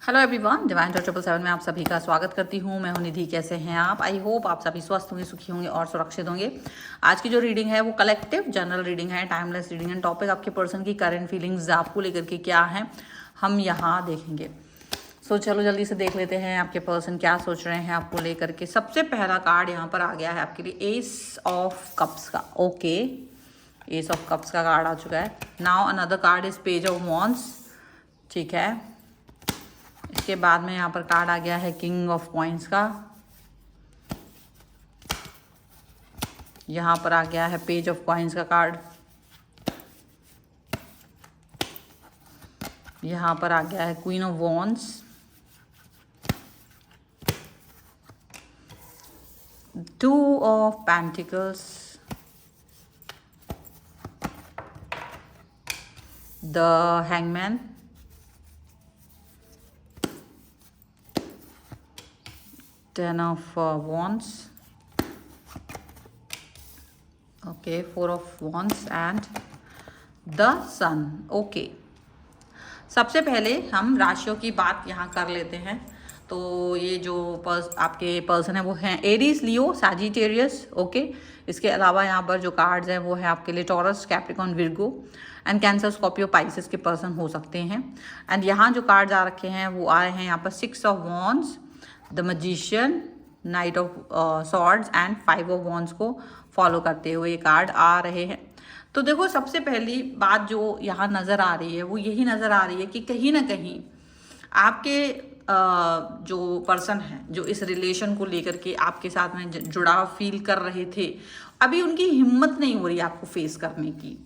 Hello everyone, divine 777 में आप सभी का स्वागत करती हूँ। मैं हूँ निधि। कैसे हैं आप? आई होप आप सभी स्वस्थ होंगे, सुखी होंगे और सुरक्षित होंगे। आज की जो रीडिंग है वो कलेक्टिव जनरल रीडिंग है, टाइमलेस रीडिंग है। टॉपिक आपके पर्सन की करंट फीलिंग्स आपको लेकर के क्या है हम यहाँ देखेंगे। चलो जल्दी से देख लेते हैं आपके पर्सन क्या सोच रहे हैं आपको लेकर के। सबसे पहला कार्ड यहाँ पर आ गया है आपके लिए एस ऑफ कप्स का। ओके, एस ऑफ कप्स का कार्ड आ चुका है। Now another card is page of wands. ठीक है, इसके बाद में यहाँ पर कार्ड आ गया है किंग ऑफ कॉइंस का। यहाँ पर आ गया है पेज ऑफ कॉइंस का कार्ड। यहाँ पर आ गया है queen of wands. Two of pentacles, the hangman, ten of wands, okay, four of wands and the sun. Okay, सबसे पहले हम राशियों की बात यहाँ कर लेते हैं। तो ये जो आपके पर्सन है वो हैं एरीज, लियो, सैजिटेरियस। ओके, इसके अलावा यहाँ पर जो कार्ड्स हैं वो है आपके लिए taurus, Capricorn, Virgo and cancer, Scorpio, Pisces के पर्सन हो सकते हैं। एंड यहाँ जो कार्ड्स आ रखे हैं वो आए हैं यहाँ पर six of wands, the magician, night of swords and five of wands को फॉलो करते हुए ये कार्ड आ रहे हैं। तो देखो, सबसे पहली बात जो यहाँ नज़र आ रही है वो यही नज़र आ रही है कि कहीं ना कहीं आपके जो पर्सन हैं जो इस रिलेशन को लेकर के आपके साथ में जुड़ाव फील कर रहे थे, अभी उनकी हिम्मत नहीं हो रही आपको फेस करने की।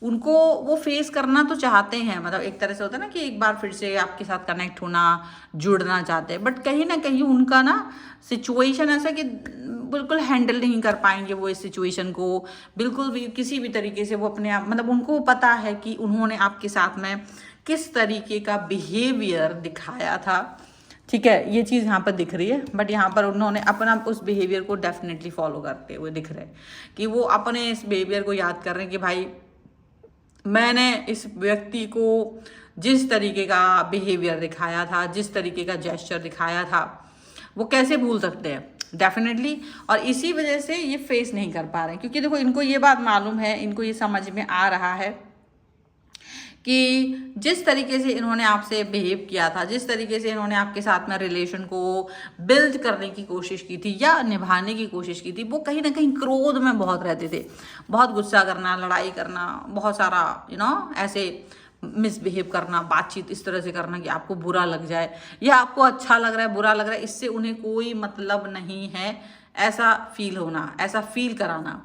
उनको वो फेस करना तो चाहते हैं, मतलब एक तरह से होता है ना कि एक बार फिर से आपके साथ कनेक्ट होना, जुड़ना चाहते हैं, बट कहीं ना कहीं उनका ना सिचुएशन ऐसा कि बिल्कुल हैंडल नहीं कर पाएंगे वो इस सिचुएशन को। बिल्कुल भी किसी भी तरीके से वो अपने आप, मतलब उनको पता है कि उन्होंने आपके साथ में किस तरीके का बिहेवियर दिखाया था। ठीक है, ये चीज़ यहाँ पर दिख रही है, बट यहाँ पर उन्होंने अपना उस बिहेवियर को डेफिनेटली फॉलो करते हुए दिख रहे हैं कि वो अपने इस बिहेवियर को याद कर रहे हैं कि भाई मैंने इस व्यक्ति को जिस तरीके का बिहेवियर दिखाया था, जिस तरीके का जेस्चर दिखाया था, वो कैसे भूल सकते हैं डेफिनेटली। और इसी वजह से ये फेस नहीं कर पा रहे हैं, क्योंकि देखो इनको ये बात मालूम है, इनको ये समझ में आ रहा है कि जिस तरीके से इन्होंने आपसे बिहेव किया था, जिस तरीके से इन्होंने आपके साथ में रिलेशन को बिल्ड करने की कोशिश की थी या निभाने की कोशिश की थी, वो कहीं ना कहीं क्रोध में बहुत रहते थे। बहुत गुस्सा करना, लड़ाई करना, बहुत सारा ऐसे मिसबिहेव करना, बातचीत इस तरह से करना कि आपको बुरा लग जाए या आपको अच्छा लग रहा है, बुरा लग रहा है, इससे उन्हें कोई मतलब नहीं है। ऐसा फील होना, ऐसा फील कराना।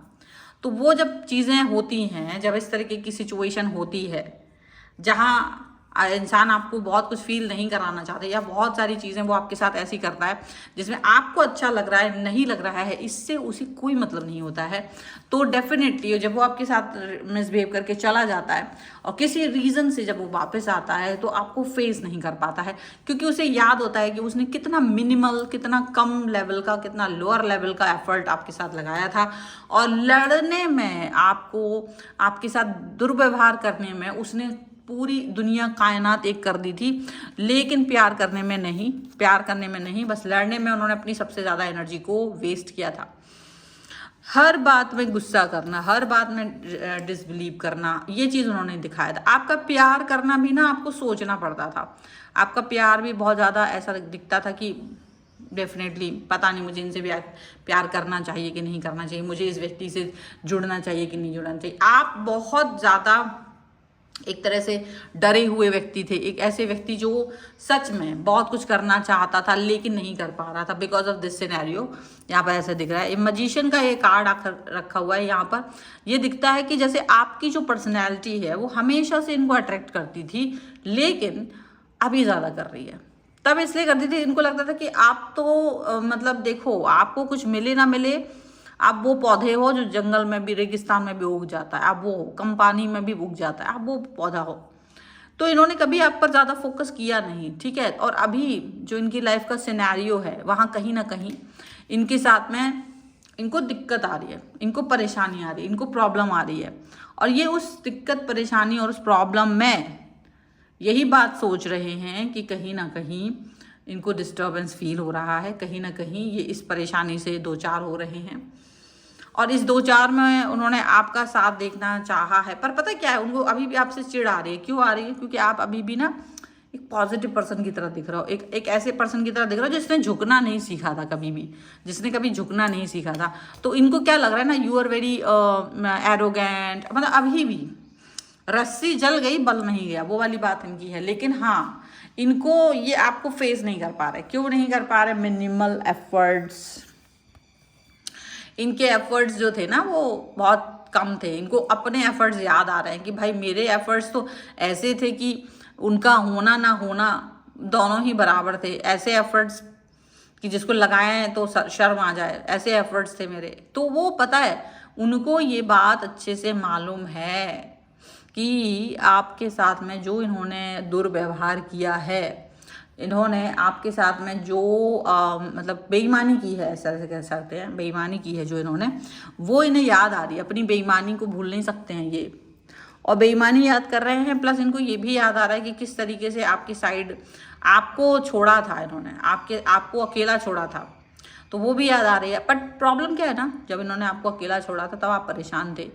तो वो जब चीज़ें होती हैं, जब इस तरीके की सिचुएशन होती है जहाँ इंसान आपको बहुत कुछ फील नहीं कराना चाहते या बहुत सारी चीज़ें वो आपके साथ ऐसी करता है जिसमें आपको अच्छा लग रहा है, नहीं लग रहा है, इससे उसे कोई मतलब नहीं होता है। तो डेफिनेटली जब वो आपके साथ मिसबिहेव करके चला जाता है और किसी रीज़न से जब वो वापस आता है तो आपको फेस नहीं कर पाता है, क्योंकि उसे याद होता है कि उसने कितना मिनिमल, कितना कम लेवल का, कितना लोअर लेवल का एफर्ट आपके साथ लगाया था और लड़ने में, आपको आपके साथ दुर्व्यवहार करने में उसने पूरी दुनिया कायनात एक कर दी थी, लेकिन प्यार करने में नहीं, बस लड़ने में उन्होंने अपनी सबसे ज़्यादा एनर्जी को वेस्ट किया था। हर बात में गुस्सा करना, हर बात में डिसबिलीव करना, ये चीज़ उन्होंने दिखाया था। आपका प्यार करना भी ना आपको सोचना पड़ता था। आपका प्यार भी बहुत ज़्यादा ऐसा दिखता था कि डेफिनेटली पता नहीं मुझे इनसे भी प्यार करना चाहिए कि नहीं करना चाहिए, मुझे इस व्यक्ति से जुड़ना चाहिए कि नहीं जुड़ना चाहिए। आप बहुत ज़्यादा एक तरह से डरे हुए व्यक्ति थे, एक ऐसे व्यक्ति जो सच में बहुत कुछ करना चाहता था लेकिन नहीं कर पा रहा था बिकॉज ऑफ दिस सिनेरियो। यहाँ पर ऐसे दिख रहा है, मजिशियन का ये कार्ड रखा हुआ है। यहाँ पर ये दिखता है कि जैसे आपकी जो पर्सनैलिटी है वो हमेशा से इनको अट्रैक्ट करती थी, लेकिन अभी ज़्यादा कर रही है। तब इसलिए करती थी, इनको लगता था कि आप तो मतलब देखो, आपको कुछ मिले ना मिले, आप वो पौधे हो जो जंगल में भी, रेगिस्तान में भी उग जाता है, आप वो कम पानी में भी उग जाता है, आप वो पौधा हो। तो इन्होंने कभी आप पर ज़्यादा फोकस किया नहीं, ठीक है। और अभी जो इनकी लाइफ का सिनेरियो है वहाँ कहीं ना कहीं इनके साथ में इनको दिक्कत आ रही है, इनको परेशानी आ रही है, इनको प्रॉब्लम आ रही है। और ये उस दिक्कत, परेशानी और उस प्रॉब्लम में यही बात सोच रहे हैं कि कहीं ना कहीं इनको डिस्टर्बेंस फील हो रहा है, कहीं ना कहीं ये इस परेशानी से दो चार हो रहे हैं और इस दो चार में उन्होंने आपका साथ देखना चाहा है। पर पता क्या है, उनको अभी भी आपसे चिढ़ आ रही है। क्यों आ रही है? क्योंकि आप अभी भी ना एक पॉजिटिव पर्सन की तरह दिख रहे हो, एक ऐसे पर्सन की तरह दिख रहे हो जिसने झुकना नहीं सीखा था कभी भी, जिसने कभी झुकना नहीं सीखा था। तो इनको क्या लग रहा है ना, यू आर वेरी एरोगेंट, मतलब अभी भी रस्सी जल गई बल नहीं गया, वो वाली बात इनकी है। लेकिन हाँ, इनको ये आपको फेस नहीं कर पा रहे। क्यों नहीं कर पा रहे? Minimal efforts. इनके एफर्ट्स जो थे ना वो बहुत कम थे। इनको अपने एफर्ट्स याद आ रहे हैं कि भाई मेरे एफर्ट्स तो ऐसे थे कि उनका होना ना होना दोनों ही बराबर थे। ऐसे एफर्ट्स कि जिसको लगाए तो शर्म आ जाए, ऐसे एफर्ट्स थे मेरे। तो वो पता है, उनको ये बात अच्छे से मालूम है कि आपके साथ में जो इन्होंने दुर्व्यवहार किया है, इन्होंने आपके साथ में जो मतलब बेईमानी की है, ऐसा कह सकते हैं, बेईमानी की है जो इन्होंने, वो इन्हें याद आ रही है। अपनी बेईमानी को भूल नहीं सकते हैं ये, और बेईमानी याद कर रहे हैं। प्लस इनको ये भी याद आ रहा है कि किस तरीके से आपकी साइड आपको छोड़ा था इन्होंने, आपको अकेला छोड़ा था, तो वो भी याद आ रही है। बट प्रॉब्लम क्या है ना, जब इन्होंने आपको अकेला छोड़ा था तब आप परेशान थे।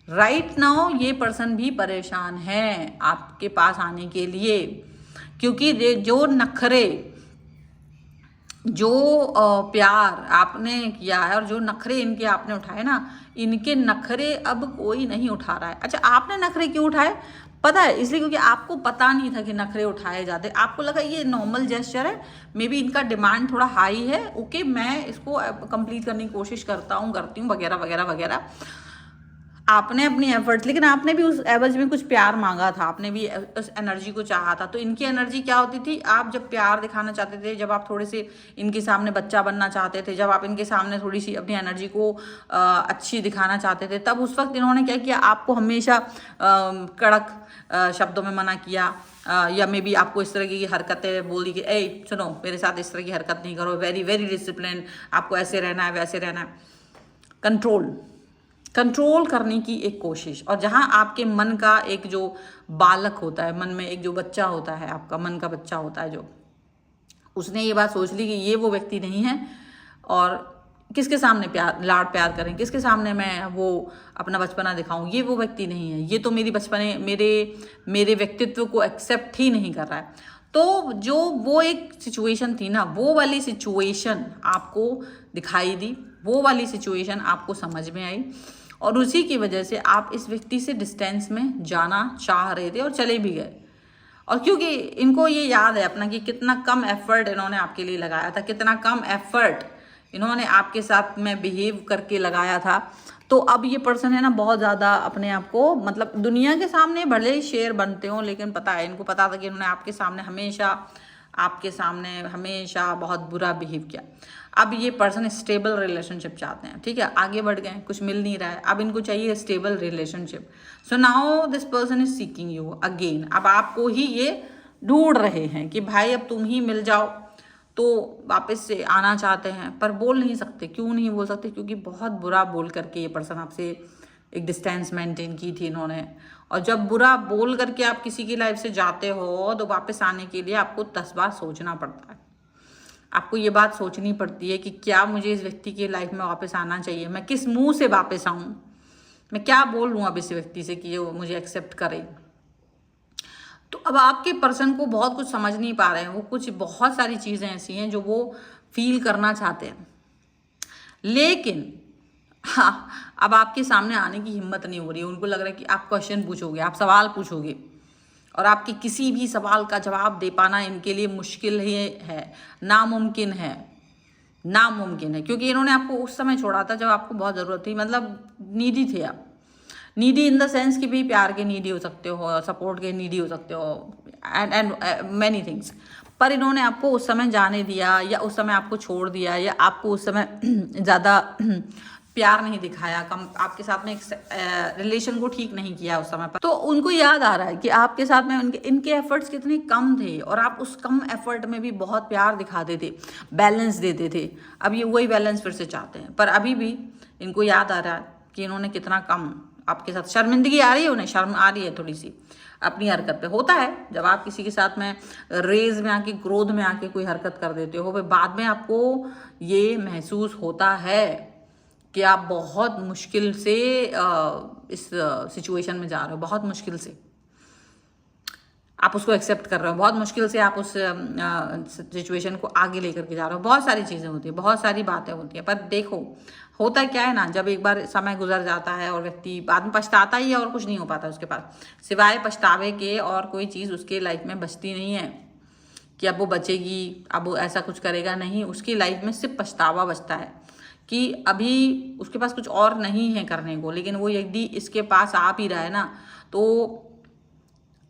राइट नाउ ये पर्सन भी परेशान है आपके पास आने के लिए, क्योंकि जो नखरे, जो प्यार आपने किया है और जो नखरे इनके आपने उठाए ना, इनके नखरे अब कोई नहीं उठा रहा है। अच्छा, आपने नखरे क्यों उठाए? पता है, इसलिए क्योंकि आपको पता नहीं था कि नखरे उठाए जाते। आपको लगा ये नॉर्मल जेस्चर है, मे बी इनका डिमांड थोड़ा हाई है, ओके मैं इसको कंप्लीट करने की कोशिश करती हूँ वगैरह वगैरह वगैरह। आपने अपनी एफर्ट्स, लेकिन आपने भी उस एवज में कुछ प्यार मांगा था, आपने भी उस एनर्जी को चाहा था। तो इनकी एनर्जी क्या होती थी? आप जब प्यार दिखाना चाहते थे, जब आप थोड़े से इनके सामने बच्चा बनना चाहते थे, जब आप इनके सामने थोड़ी सी अपनी एनर्जी को अच्छी दिखाना चाहते थे, तब उस वक्त इन्होंने क्या किया? आपको हमेशा कड़क शब्दों में मना किया, या मे बी आपको इस तरह की हरकतें बोली कि ए सुनो, मेरे साथ इस तरह की हरकत नहीं करो, वेरी वेरी डिसिप्लिन, आपको ऐसे रहना है वैसे रहना है। कंट्रोल करने की एक कोशिश। और जहाँ आपके मन का एक जो बालक होता है, मन में एक जो बच्चा होता है, आपका मन का बच्चा होता है, जो उसने ये बात सोच ली कि ये वो व्यक्ति नहीं है, और किसके सामने लाड प्यार करें, किसके सामने मैं वो अपना बचपना दिखाऊं, ये वो व्यक्ति नहीं है, ये तो मेरी बचपने मेरे व्यक्तित्व को एक्सेप्ट ही नहीं कर रहा है। तो जो वो एक सिचुएशन थी ना, वो वाली सिचुएशन आपको दिखाई दी, वो वाली सिचुएशन आपको समझ में आई, और उसी की वजह से आप इस व्यक्ति से डिस्टेंस में जाना चाह रहे थे और चले भी गए। और क्योंकि इनको ये याद है अपना कि कितना कम एफर्ट इन्होंने आपके लिए लगाया था, कितना कम एफर्ट इन्होंने आपके साथ में बिहेव करके लगाया था। तो अब ये पर्सन है ना, बहुत ज़्यादा अपने आप को, मतलब दुनिया के सामने भले ही शेर बनते हो, लेकिन पता है, इनको पता था कि इन्होंने आपके सामने हमेशा बहुत बुरा बिहेव किया। अब ये पर्सन स्टेबल रिलेशनशिप चाहते हैं, ठीक है, आगे बढ़ गए, कुछ मिल नहीं रहा है, अब इनको चाहिए stable relationship. So now this person is seeking you again. अब आपको ही ये ढूंढ रहे हैं कि भाई अब तुम ही मिल जाओ, तो वापस से आना चाहते हैं, पर बोल नहीं सकते। क्यों नहीं बोल सकते? क्योंकि बहुत बुरा बोल करके ये पर्सन आपसे एक डिस्टेंस मेंटेन की थी इन्होंने। और जब बुरा बोल करके आप किसी की लाइफ से जाते हो, तो वापस आने के लिए आपको 10 बार सोचना पड़ता है। आपको ये बात सोचनी पड़ती है कि क्या मुझे इस व्यक्ति की लाइफ में वापस आना चाहिए, मैं किस मुंह से वापस आऊँ, मैं क्या बोल लूँ अब इस व्यक्ति से कि वो मुझे एक्सेप्ट करे। तो अब आपके पर्सन को बहुत कुछ समझ नहीं पा रहे हैं, वो कुछ बहुत सारी चीज़ें ऐसी हैं जो वो फील करना चाहते हैं, लेकिन हाँ, अब आपके सामने आने की हिम्मत नहीं हो रही है। उनको लग रहा है कि आप क्वेश्चन पूछोगे, आप सवाल पूछोगे, और आपके किसी भी सवाल का जवाब दे पाना इनके लिए मुश्किल ही है, नामुमकिन है, क्योंकि इन्होंने आपको उस समय छोड़ा था जब आपको बहुत ज़रूरत थी, मतलब नीडी थे आप। नीडी इन द सेंस कि भी प्यार के नीडी हो सकते हो, सपोर्ट के नीडी हो सकते हो, एंड मैनी थिंग्स। पर इन्होंने आपको उस समय जाने दिया, या उस समय आपको छोड़ दिया, या आपको उस समय ज़्यादा प्यार नहीं दिखाया, कम आपके साथ में एक रिलेशन को ठीक नहीं किया उस समय पर। तो उनको याद आ रहा है कि आपके साथ में इनके एफर्ट्स कितने कम थे, और आप उस कम एफर्ट में भी बहुत प्यार दिखाते थे, बैलेंस देते थे। अब ये वही बैलेंस फिर से चाहते हैं, पर अभी भी इनको याद आ रहा है कि इन्होंने कितना कम आपके साथ, शर्मिंदगी आ रही है, उन्हें शर्म आ रही है थोड़ी सी, अपनी हरकत पे। होता है जब आप किसी के साथ में रेज में आके, क्रोध में आके कोई हरकत कर देते हो, फिर बाद में आपको ये महसूस होता है कि आप बहुत मुश्किल से इस सिचुएशन में जा रहे हो, बहुत मुश्किल से आप उसको एक्सेप्ट कर रहे हो, बहुत मुश्किल से आप उस सिचुएशन को आगे लेकर के जा रहे हो। बहुत सारी चीज़ें होती है, बहुत सारी बातें होती हैं, पर देखो होता क्या है ना, जब एक बार समय गुजर जाता है और व्यक्ति बाद में पछताता ही है और कुछ नहीं हो पाता उसके पास, सिवाय पछतावे के और कोई चीज़ उसके लाइफ में बचती नहीं है कि अब वो बचेगी, अब वो ऐसा कुछ करेगा, नहीं। उसकी लाइफ में सिर्फ पछतावा बचता है कि अभी उसके पास कुछ और नहीं है करने को, लेकिन वो यदि इसके पास आ भी रहा है ना, तो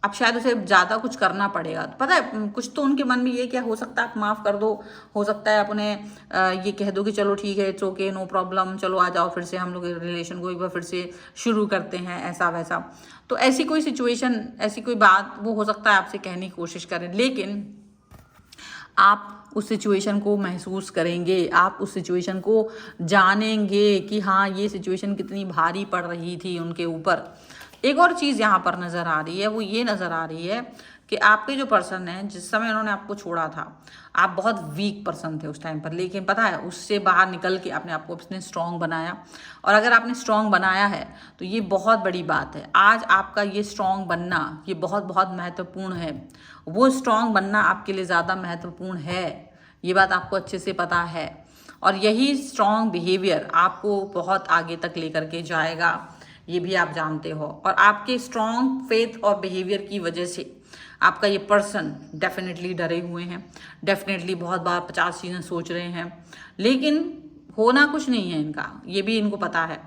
अब शायद उसे ज़्यादा कुछ करना पड़ेगा। तो पता है कुछ तो उनके मन में ये क्या हो सकता है, आप माफ़ कर दो, हो सकता है आप उन्हें ये कह दो कि चलो ठीक है, इट्स ओके, नो प्रॉब्लम, चलो आ जाओ फिर से हम लोग रिलेशन को एक बार फिर से शुरू करते हैं, ऐसा वैसा। तो ऐसी कोई सिचुएशन, ऐसी कोई बात वो हो सकता है आपसे कहने की कोशिश करें, लेकिन आप उस सिचुएशन को महसूस करेंगे, आप उस सिचुएशन को जानेंगे कि हाँ ये सिचुएशन कितनी भारी पड़ रही थी उनके ऊपर। एक और चीज़ यहाँ पर नज़र आ रही है, वो ये नज़र आ रही है कि आपके जो पर्सन है, जिस समय उन्होंने आपको छोड़ा था, आप बहुत वीक पर्सन थे उस टाइम पर, लेकिन पता है उससे बाहर निकल के अपने आप को उसने स्ट्रॉन्ग बनाया। और अगर आपने स्ट्रॉन्ग बनाया है तो ये बहुत बड़ी बात है। आज आपका ये स्ट्रॉन्ग बनना ये बहुत बहुत महत्वपूर्ण है। वो स्ट्रॉन्ग बनना आपके लिए ज़्यादा महत्वपूर्ण है, ये बात आपको अच्छे से पता है। और यही स्ट्रॉन्ग बिहेवियर आपको बहुत आगे तक लेकर के जाएगा, ये भी आप जानते हो। और आपके स्ट्रॉन्ग फेथ और बिहेवियर की वजह से आपका ये पर्सन डेफिनेटली डरे हुए हैं, डेफिनेटली बहुत बार 50 चीज़ें सोच रहे हैं, लेकिन होना कुछ नहीं है इनका, ये भी इनको पता है।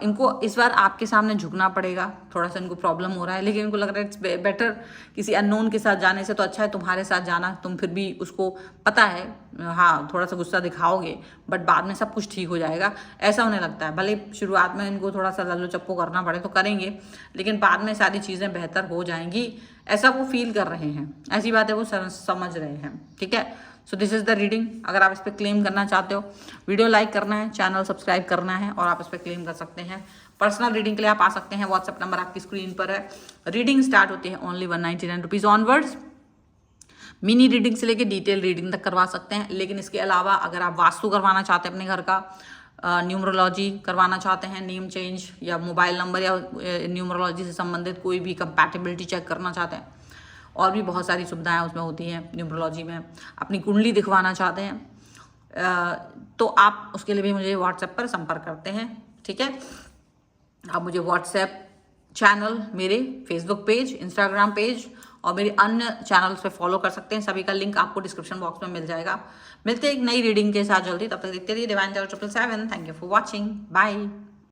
इनको इस बार आपके सामने झुकना पड़ेगा, थोड़ा सा इनको प्रॉब्लम हो रहा है, लेकिन इनको लग रहा है इट्स बेटर किसी अननोन के साथ जाने से तो अच्छा है तुम्हारे साथ जाना। तुम फिर भी उसको पता है, हाँ थोड़ा सा गुस्सा दिखाओगे बट बाद में सब कुछ ठीक हो जाएगा, ऐसा उन्हें लगता है। भले शुरुआत में इनको थोड़ा सा लल्लो चप्पो करना पड़े तो करेंगे, लेकिन बाद में सारी चीज़ें बेहतर हो जाएंगी, ऐसा वो फील कर रहे हैं, ऐसी बातें वो समझ रहे हैं। ठीक है, so this is the reading. अगर आप इस पर क्लेम करना चाहते हो, वीडियो लाइक करना है, चैनल सब्सक्राइब करना है और आप इस पर क्लेम कर सकते हैं। पर्सनल रीडिंग के लिए आप आ सकते हैं, व्हाट्सएप नंबर आपकी स्क्रीन पर है। रीडिंग स्टार्ट होती है only 199 rupees onwards. Mini reading से लेके डिटेल रीडिंग तक करवा सकते हैं, लेकिन इसके अलावा अगर आप वास्तु करवाना चाहते हैं अपने घर का, न्यूमरोलॉजी करवाना चाहते हैं, नेम चेंज या मोबाइल नंबर या न्यूमरोलॉजी से संबंधित कोई भी कंपैटिबिलिटी चेक करना चाहते हैं, और भी बहुत सारी सुविधाएं उसमें होती हैं न्यूमरोलॉजी में, अपनी कुंडली दिखवाना चाहते हैं तो आप उसके लिए भी मुझे व्हाट्सएप पर संपर्क करते हैं। ठीक है, आप मुझे व्हाट्सएप चैनल, मेरे फेसबुक पेज, इंस्टाग्राम पेज और मेरे अन्य चैनल्स पे फॉलो कर सकते हैं। सभी का लिंक आपको डिस्क्रिप्शन बॉक्स में मिल जाएगा। मिलते हैं एक नई रीडिंग के साथ जल्दी, तब तक देखते रहिए divine tarot 777। Thank you for watching, bye.